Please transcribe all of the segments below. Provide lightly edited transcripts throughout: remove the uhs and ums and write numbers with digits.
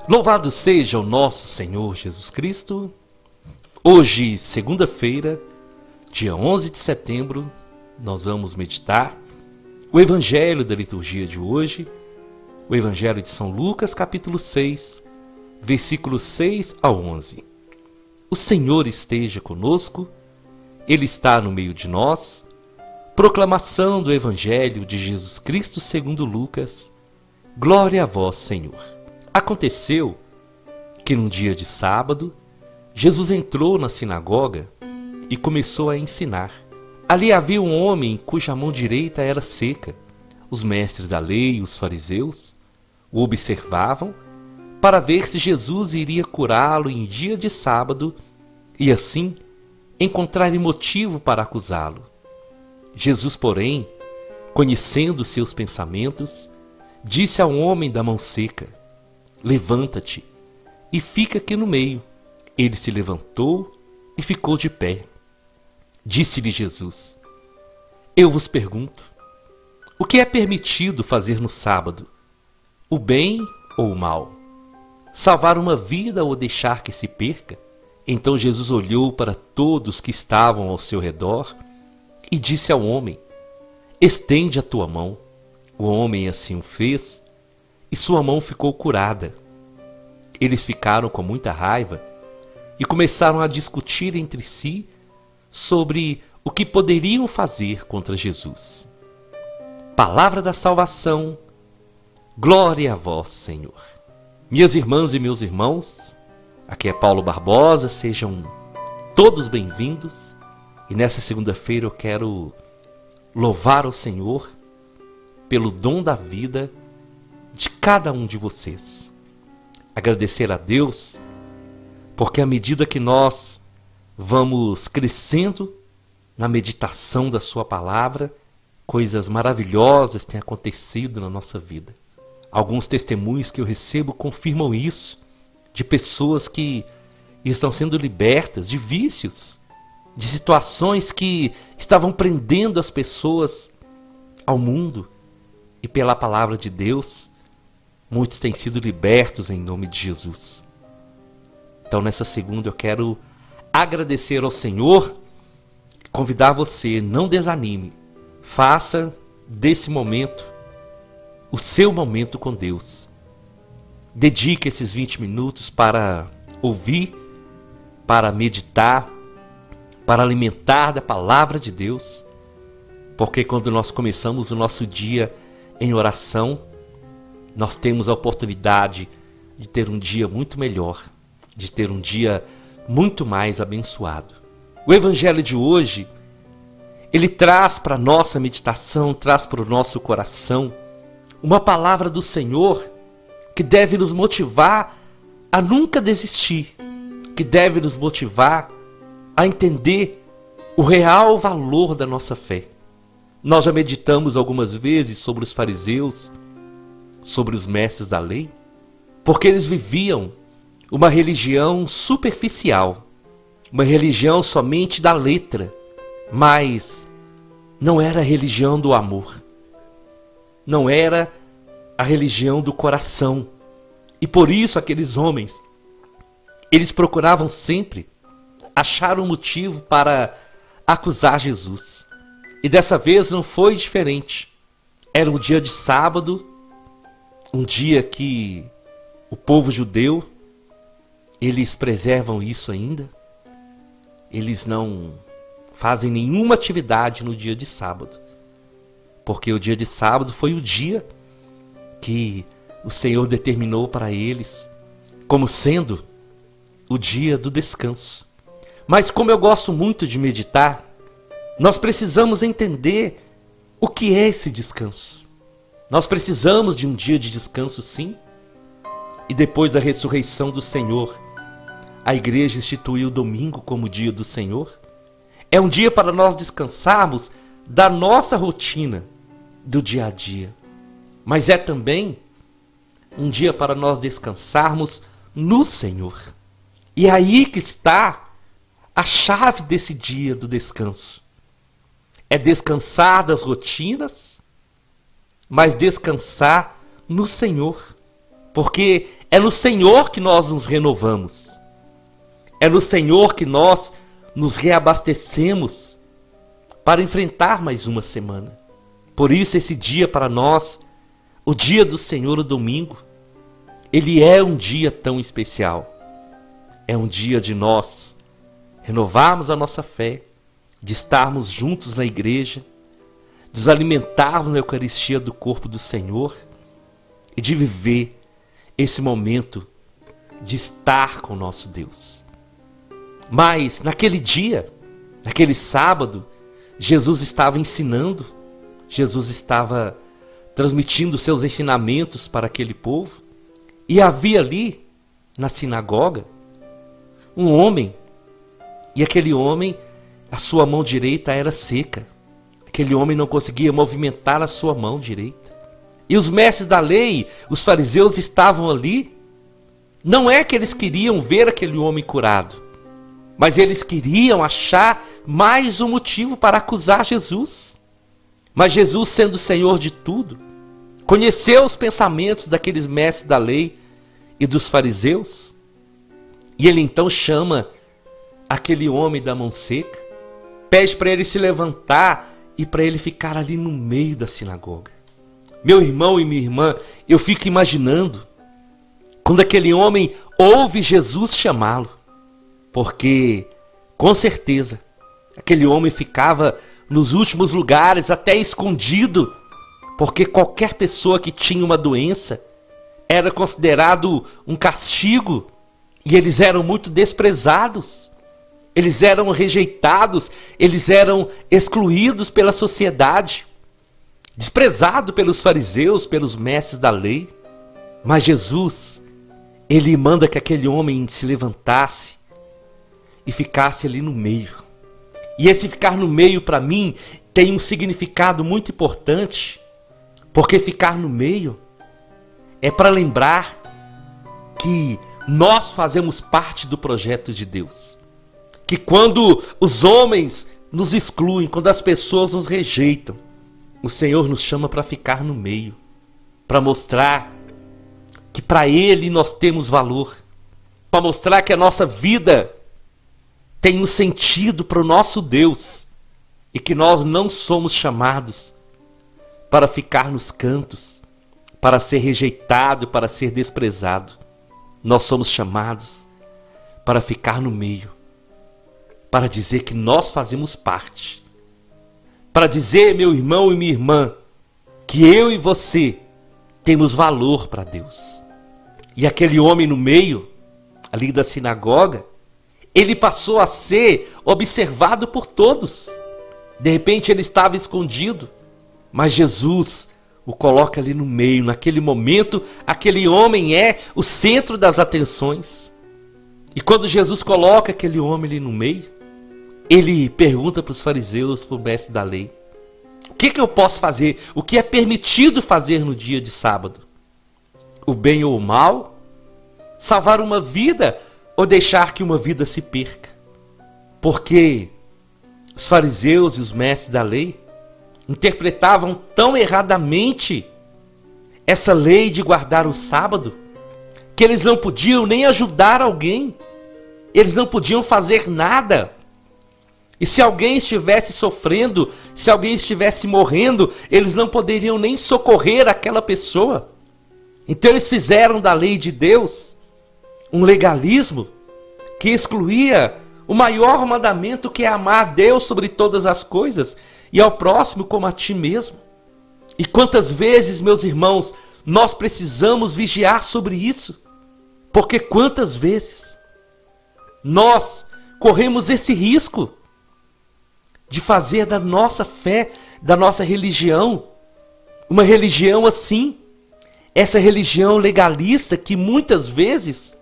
Louvado seja o nosso Senhor Jesus Cristo. Hoje, segunda-feira, dia 11 de setembro, nós vamos meditar o Evangelho da liturgia de hoje, o Evangelho de São Lucas, capítulo 6, versículos 6 a 11. O Senhor esteja conosco, Ele está no meio de nós. Proclamação do Evangelho de Jesus Cristo segundo Lucas. Glória a vós, Senhor. Aconteceu que num dia de sábado, Jesus entrou na sinagoga e começou a ensinar. Ali havia um homem cuja mão direita era seca. Os mestres da lei e os fariseus o observavam para ver se Jesus iria curá-lo em dia de sábado e assim encontrarem motivo para acusá-lo. Jesus, porém, conhecendo seus pensamentos, disse ao homem da mão seca: levanta-te e fica aqui no meio. Ele se levantou e ficou de pé. Disse-lhe Jesus: eu vos pergunto, o que é permitido fazer no sábado? O bem ou o mal? Salvar uma vida ou deixar que se perca? Então Jesus olhou para todos que estavam ao seu redor e disse ao homem: estende a tua mão. O homem assim o fez e sua mão ficou curada. Eles ficaram com muita raiva e começaram a discutir entre si sobre o que poderiam fazer contra Jesus. Palavra da salvação, glória a vós, Senhor. Minhas irmãs e meus irmãos, aqui é Paulo Barbosa, sejam todos bem-vindos. E nessa segunda-feira eu quero louvar ao Senhor pelo dom da vida de cada um de vocês. Agradecer a Deus, porque à medida que nós vamos crescendo na meditação da sua palavra, coisas maravilhosas têm acontecido na nossa vida. Alguns testemunhos que eu recebo confirmam isso, de pessoas que estão sendo libertas de vícios, de situações que estavam prendendo as pessoas ao mundo. E pela palavra de Deus, muitos têm sido libertos em nome de Jesus. Então nessa segunda eu quero agradecer ao Senhor, convidar você, não desanime. Faça desse momento o seu momento com Deus. Dedique esses 20 minutos para ouvir, para meditar, para alimentar da palavra de Deus. Porque quando nós começamos o nosso dia em oração, nós temos a oportunidade de ter um dia muito melhor, de ter um dia muito mais abençoado. O Evangelho de hoje, ele traz para a nossa meditação, traz para o nosso coração uma palavra do Senhor que deve nos motivar a nunca desistir, que deve nos motivar a entender o real valor da nossa fé. Nós já meditamos algumas vezes sobre os fariseus, sobre os mestres da lei, porque eles viviam uma religião superficial, uma religião somente da letra, mas não era a religião do amor, não era a religião do coração. E por isso aqueles homens, eles procuravam sempre achar um motivo para acusar Jesus. E dessa vez não foi diferente. Era um dia de sábado, um dia que o povo judeu, eles preservam isso ainda. Eles não fazem nenhuma atividade no dia de sábado. Porque o dia de sábado foi o dia que o Senhor determinou para eles como sendo o dia do descanso. Mas como eu gosto muito de meditar, nós precisamos entender o que é esse descanso. Nós precisamos de um dia de descanso, sim. E depois da ressurreição do Senhor, a igreja instituiu o domingo como dia do Senhor. É um dia para nós descansarmos da nossa rotina, do dia a dia. Mas é também um dia para nós descansarmos no Senhor. E é aí que está a chave desse dia do descanso. É descansar das rotinas, mas descansar no Senhor. Porque É no Senhor que nós nos renovamos. É no Senhor que nós nos reabastecemos para enfrentar mais uma semana. Por isso esse dia para nós, o dia do Senhor, o domingo, ele é um dia tão especial. É um dia de nós renovarmos a nossa fé, de estarmos juntos na igreja, de nos alimentarmos na Eucaristia do corpo do Senhor e de viver esse momento de estar com o nosso Deus. Mas naquele dia, naquele sábado, Jesus estava ensinando, Jesus estava transmitindo seus ensinamentos para aquele povo, e havia ali, na sinagoga, um homem, e aquele homem, a sua mão direita era seca. Aquele homem não conseguia movimentar a sua mão direita. E os mestres da lei, os fariseus, estavam ali. Não é que eles queriam ver aquele homem curado, mas eles queriam achar mais um motivo para acusar Jesus. Mas Jesus, sendo Senhor de tudo, conheceu os pensamentos daqueles mestres da lei e dos fariseus, e ele então chama aquele homem da mão seca, pede para ele se levantar e para ele ficar ali no meio da sinagoga. Meu irmão e minha irmã, eu fico imaginando quando aquele homem ouve Jesus chamá-lo, porque com certeza aquele homem ficava nos últimos lugares, até escondido, porque qualquer pessoa que tinha uma doença era considerado um castigo, e eles eram muito desprezados, eles eram rejeitados, eles eram excluídos pela sociedade, desprezado pelos fariseus, pelos mestres da lei. Mas Jesus, ele manda que aquele homem se levantasse e ficasse ali no meio. E esse ficar no meio, para mim, tem um significado muito importante, porque ficar no meio é para lembrar que nós fazemos parte do projeto de Deus. Que quando os homens nos excluem, quando as pessoas nos rejeitam, o Senhor nos chama para ficar no meio, para mostrar que para Ele nós temos valor, para mostrar que a nossa vida tem um sentido para o nosso Deus e que nós não somos chamados para ficar nos cantos, para ser rejeitado, para ser desprezado. Nós somos chamados para ficar no meio, para dizer que nós fazemos parte, para dizer, meu irmão e minha irmã, que eu e você temos valor para Deus. E aquele homem no meio, ali da sinagoga, ele passou a ser observado por todos. De repente ele estava escondido, mas Jesus o coloca ali no meio. Naquele momento, aquele homem é o centro das atenções. E quando Jesus coloca aquele homem ali no meio, ele pergunta para os fariseus, para o mestre da lei: o que eu posso fazer? O que é permitido fazer no dia de sábado? O bem ou o mal? Salvar uma vida ou deixar que uma vida se perca? Porque os fariseus e os mestres da lei interpretavam tão erradamente essa lei de guardar o sábado, que eles não podiam nem ajudar alguém, eles não podiam fazer nada. E se alguém estivesse sofrendo, se alguém estivesse morrendo, eles não poderiam nem socorrer aquela pessoa. Então eles fizeram da lei de Deus um legalismo que excluía o maior mandamento, que é amar a Deus sobre todas as coisas e ao próximo como a ti mesmo. E quantas vezes, meus irmãos, nós precisamos vigiar sobre isso? Porque quantas vezes nós corremos esse risco de fazer da nossa fé, da nossa religião, uma religião assim, essa religião legalista que muitas vezes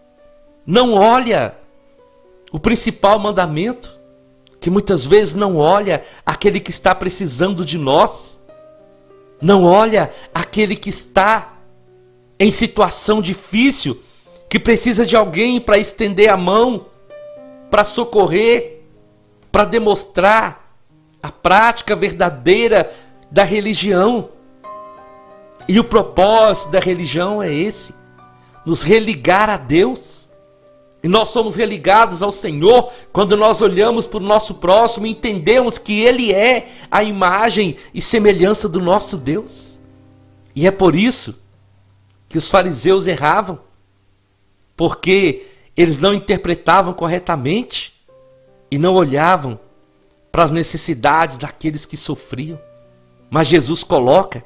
não olha o principal mandamento, que muitas vezes não olha aquele que está precisando de nós, não olha aquele que está em situação difícil, que precisa de alguém para estender a mão, para socorrer, para demonstrar a prática verdadeira da religião. E o propósito da religião é esse: nos religar a Deus. E nós somos religados ao Senhor quando nós olhamos para o nosso próximo e entendemos que Ele é a imagem e semelhança do nosso Deus. E é por isso que os fariseus erravam, porque eles não interpretavam corretamente e não olhavam para as necessidades daqueles que sofriam. Mas Jesus coloca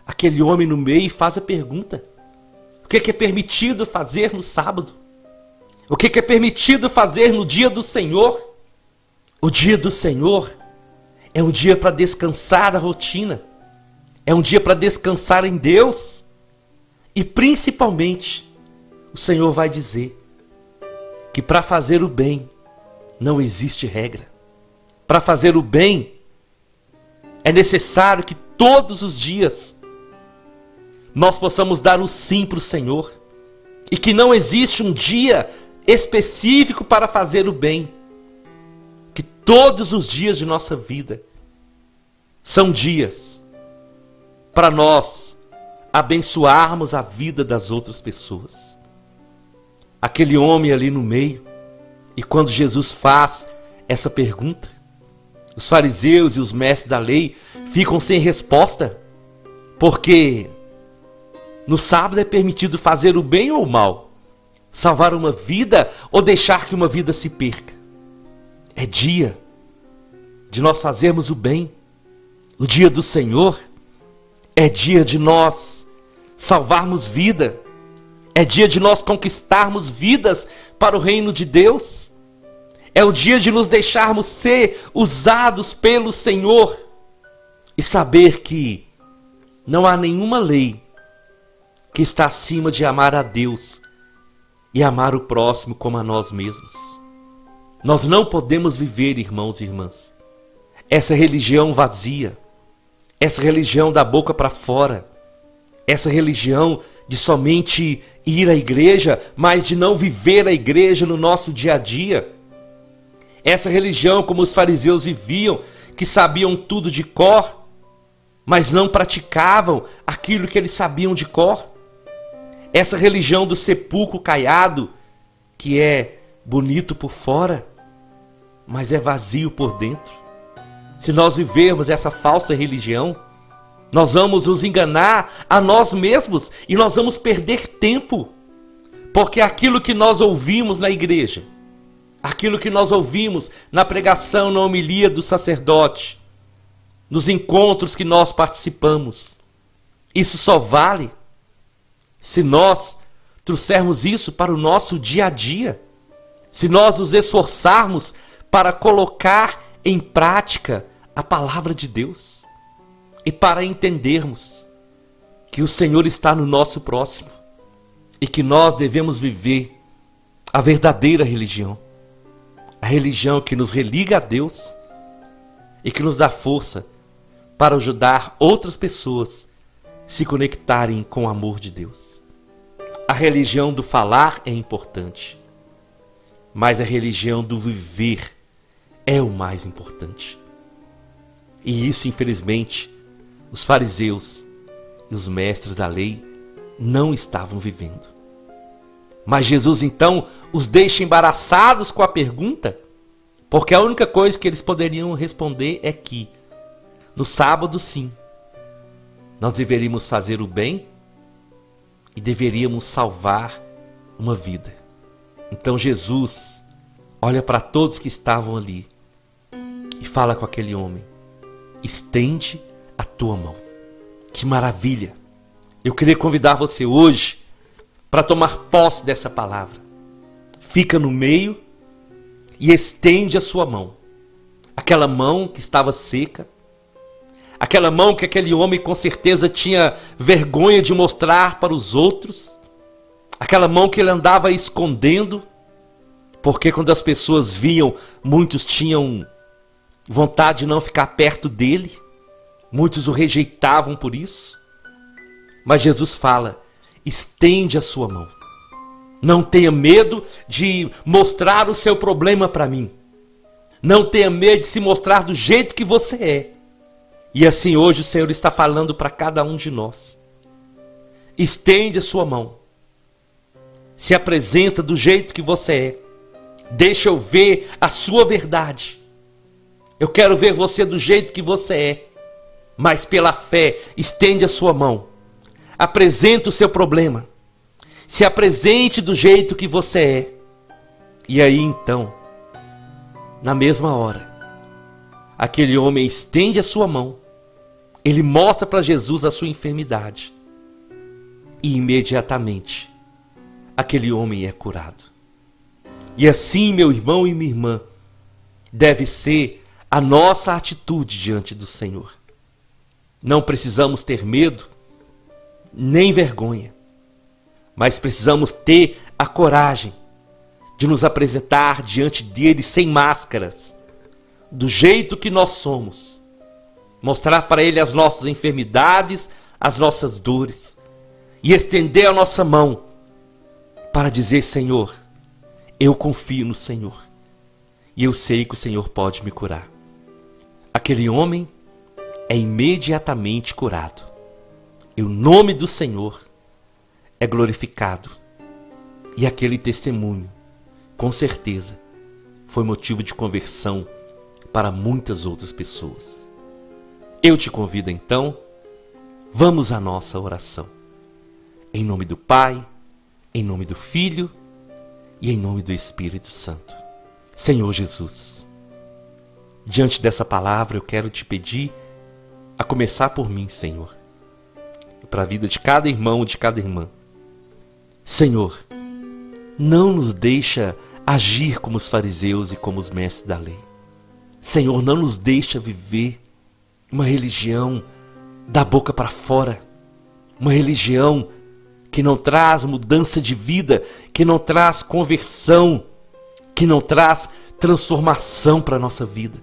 aquele homem no meio e faz a pergunta: o que é permitido fazer no sábado? O que é permitido fazer no dia do Senhor? O dia do Senhor é um dia para descansar da rotina, é um dia para descansar em Deus. E principalmente, o Senhor vai dizer que para fazer o bem não existe regra. Para fazer o bem é necessário que todos os dias nós possamos dar o sim para o Senhor. E que não existe um dia específico para fazer o bem. Que todos os dias de nossa vida são dias para nós abençoarmos a vida das outras pessoas. Aquele homem ali no meio, e quando Jesus faz essa pergunta, os fariseus e os mestres da lei ficam sem resposta, porque no sábado é permitido fazer o bem ou o mal, salvar uma vida ou deixar que uma vida se perca. É dia de nós fazermos o bem. O dia do Senhor é dia de nós salvarmos vida. É dia de nós conquistarmos vidas para o reino de Deus. É o dia de nos deixarmos ser usados pelo Senhor. E saber que não há nenhuma lei que está acima de amar a Deus e amar o próximo como a nós mesmos. Nós não podemos viver, irmãos e irmãs, essa religião vazia, essa religião da boca para fora, essa religião de somente ir à igreja, mas de não viver a igreja no nosso dia a dia. Essa religião como os fariseus viviam, que sabiam tudo de cor, mas não praticavam aquilo que eles sabiam de cor. Essa religião do sepulcro caiado, que é bonito por fora, mas é vazio por dentro. Se nós vivermos essa falsa religião, nós vamos nos enganar a nós mesmos e nós vamos perder tempo. Porque aquilo que nós ouvimos na igreja, aquilo que nós ouvimos na pregação, na homilia do sacerdote, nos encontros que nós participamos, isso só vale se nós trouxermos isso para o nosso dia a dia, se nós nos esforçarmos para colocar em prática a palavra de Deus e para entendermos que o Senhor está no nosso próximo e que nós devemos viver a verdadeira religião, a religião que nos religa a Deus e que nos dá força para ajudar outras pessoas se conectarem com o amor de Deus. A religião do falar é importante, mas a religião do viver é o mais importante. E isso, infelizmente, os fariseus e os mestres da lei não estavam vivendo. Mas Jesus então os deixa embaraçados com a pergunta, porque a única coisa que eles poderiam responder é que no sábado, sim, nós deveríamos fazer o bem e deveríamos salvar uma vida. Então Jesus olha para todos que estavam ali e fala com aquele homem: estende a tua mão. Que maravilha! Eu queria convidar você hoje para tomar posse dessa palavra. Fica no meio e estende a sua mão. Aquela mão que estava seca, aquela mão que aquele homem com certeza tinha vergonha de mostrar para os outros, aquela mão que ele andava escondendo, porque quando as pessoas viam, muitos tinham vontade de não ficar perto dele, muitos o rejeitavam por isso. Mas Jesus fala: estende a sua mão. Não tenha medo de mostrar o seu problema para mim. Não tenha medo de se mostrar do jeito que você é. E assim hoje o Senhor está falando para cada um de nós. Estende a sua mão. Se apresenta do jeito que você é. Deixa eu ver a sua verdade. Eu quero ver você do jeito que você é. Mas pela fé, estende a sua mão. Apresenta o seu problema. Se apresente do jeito que você é. E aí então, na mesma hora, aquele homem estende a sua mão. Ele mostra para Jesus a sua enfermidade. E imediatamente, aquele homem é curado. E assim, meu irmão e minha irmã, deve ser a nossa atitude diante do Senhor. Não precisamos ter medo, nem vergonha, mas precisamos ter a coragem de nos apresentar diante dele sem máscaras, do jeito que nós somos. Mostrar para ele as nossas enfermidades, as nossas dores, e estender a nossa mão para dizer: Senhor, eu confio no Senhor e eu sei que o Senhor pode me curar. Aquele homem é imediatamente curado e o nome do Senhor é glorificado. E aquele testemunho, com certeza, foi motivo de conversão para muitas outras pessoas. Eu te convido então, vamos à nossa oração. Em nome do Pai, em nome do Filho e em nome do Espírito Santo. Senhor Jesus, diante dessa palavra eu quero te pedir, a começar por mim, Senhor, para a vida de cada irmão e de cada irmã. Senhor, não nos deixa agir como os fariseus e como os mestres da lei. Senhor, não nos deixa viver uma religião da boca para fora, uma religião que não traz mudança de vida, que não traz conversão, que não traz transformação para a nossa vida.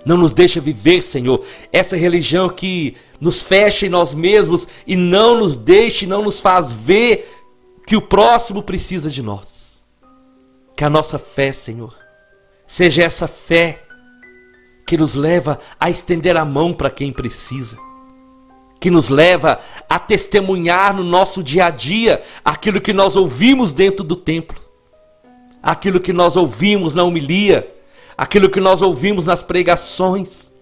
Não nos deixa viver, Senhor, essa religião que nos fecha em nós mesmos e não nos deixa, não nos faz ver que o próximo precisa de nós. Que a nossa fé, Senhor, seja essa fé que nos leva a estender a mão para quem precisa, que nos leva a testemunhar no nosso dia a dia aquilo que nós ouvimos dentro do templo, aquilo que nós ouvimos na homilia, aquilo que nós ouvimos nas pregações,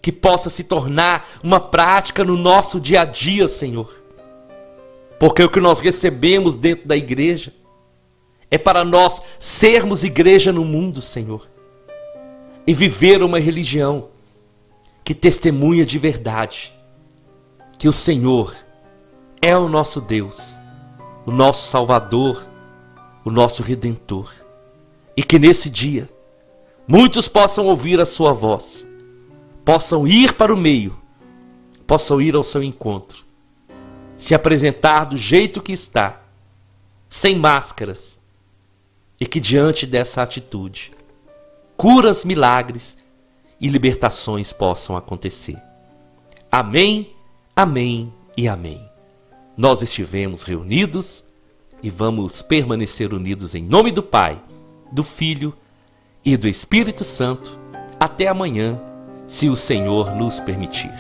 que possa se tornar uma prática no nosso dia a dia, Senhor. Porque o que nós recebemos dentro da igreja é para nós sermos igreja no mundo, Senhor, e viver uma religião que testemunha de verdade que o Senhor é o nosso Deus, o nosso Salvador, o nosso Redentor. E que nesse dia muitos possam ouvir a sua voz, possam ir para o meio, possam ir ao seu encontro, se apresentar do jeito que está, sem máscaras, e que diante dessa atitude, curas, milagres e libertações possam acontecer. Amém, amém e amém. Nós estivemos reunidos e vamos permanecer unidos em nome do Pai, do Filho e do Espírito Santo até amanhã, se o Senhor nos permitir.